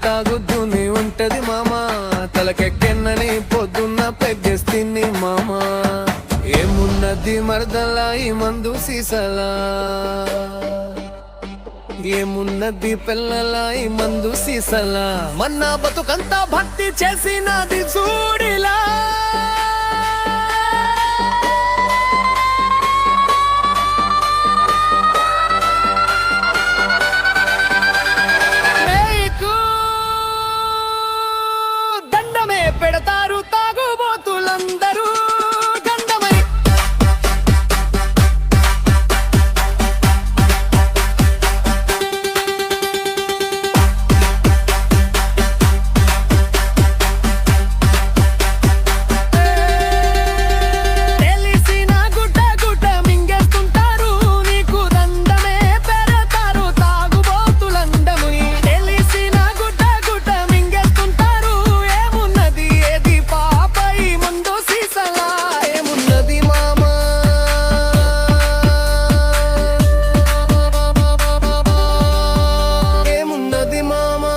తాగుద్దుని ఉంటది మామా తలకెక్కెన్నని పొద్దున్న పెగ్గేస్తుంది మామా ఏమున్నది మరదలా ఈ మందు సీసలా ఏమున్నది పిల్లలా ఈ మందు సీసలా మన్నా బతుకంతా భక్తి చేసినది చూడిలా పెడతారు తాగుబోతులందరూ గంధమై తెలిసిన గుట్ట గుట్ట మింగేస్తుంటారు నీకు దండమే పెడతారు తాగుబోతులందరూ తెలిసిన గుట్ట గుట్ట మింగేస్తుంటారు ఏమున్నది ఏది పాపై ముందు సీసలా ఏమున్నది మామా ఏమున్నది మామా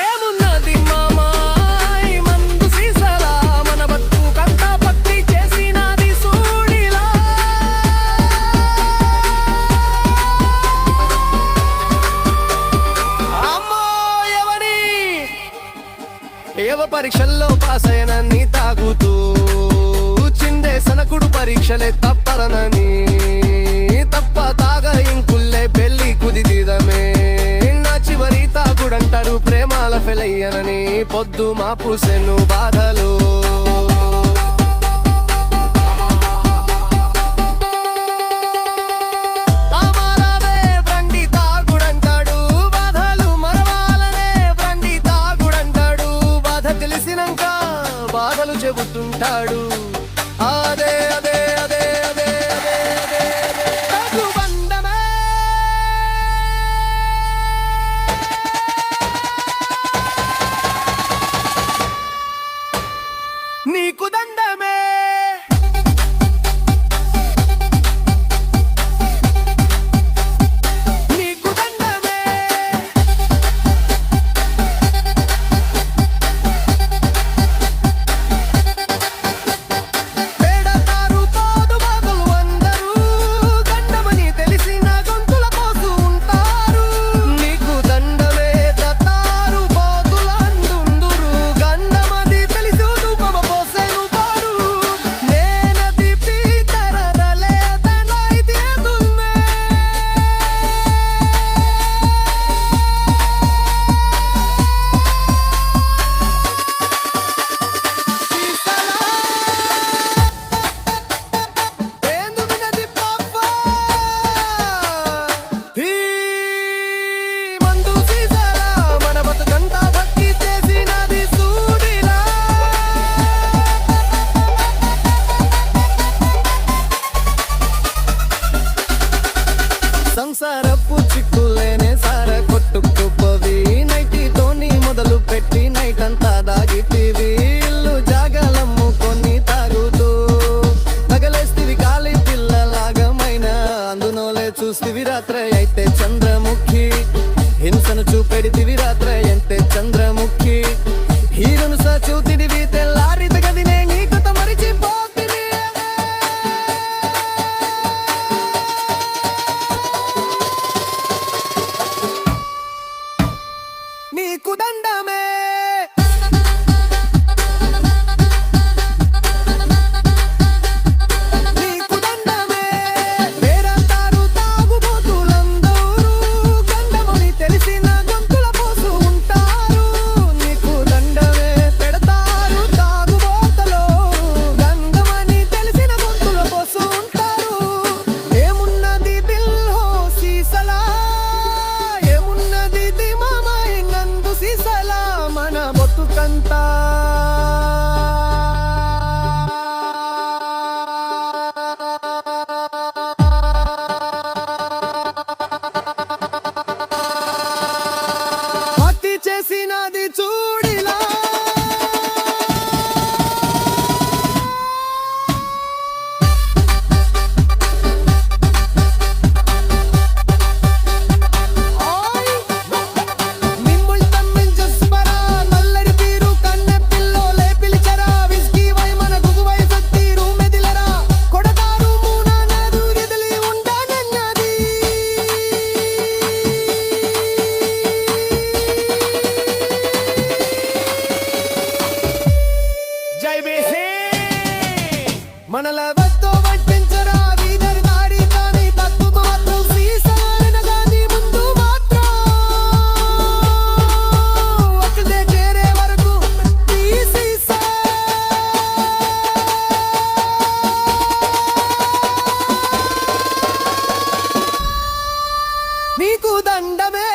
ఏమున్నది మామా ఈ మందు సీసలా మన బతుకంతా భక్తి చేసినది సూడిలా అమ్మో ఎవరి ఏవ పరీక్షల్లో పాస్ అయినని తాగుతూ చిందే సనకుడు పరీక్షలే తప్పరనని తప్ప తాగ ఇంకుల్లే పెళ్లి కుదిదిదమే నా చివరి తాగుడంటారు ప్రేమాల ఫెలయ్యనని పొద్దు మా పూసెను బాధలు అమరవే బ్రండి తాగుడంటాడు బాధలు మరవాలనే బ్రండి తాగుడంటాడు బాధ తెలిసినాక బాధలు చెబుతుంటాడు అదే అదే అదే అదే అదే అదే తాగుబండమే నీకు దండమే నీకు దండమే పెడతారు తోడు బాధలు అందరూ దండమని తెలిసిన గొంతుల పోసు ఉంటారు నీకు దండమే దత్తారు పోతులందుందురు గండమది తెలిసి ధూపమ పోసెను పారు నేనది పీతరదలే తనైతే దుల్మే సీసలా ఏందు వినది పాప ఈ మందు సీసలా మన బతుకంతా భక్తి చేసినది సూడిలా సంసారపు చిక్కులేనే సార కొట్టుకుపోవి నైటితోని మొదలు పెట్టి నైట్ అంతా దాగితివి ఇల్లు జాగలమ్ము కొన్ని తాగుతూ తగలేస్తివి కాలి పిల్లలాగమైన అందునోలే చూస్తివి రాత్రి అయితే చంద్రముఖి హింసను చూపెడితివి రాత్రి అయితే చంద్రముఖి హీరోను చూతిడివి తెల్లారి తగదినే నీ కథ మరిచిపోతివి నీకు దండమే నీకు దండమే వేరంతారు తాగుబోతులందరూ గండమని తెలిసిన గొంతుల పోసు ఉంటారు నీకు దండమే పెడతారు మనల వద్దు పట్టించరా వీధర్ దారి కానీ తప్పు మాత్రం సీసాన గాని ముందు మాత్రం ఒక్కదే చేరే వరకు తీసీసా నీకు దండమే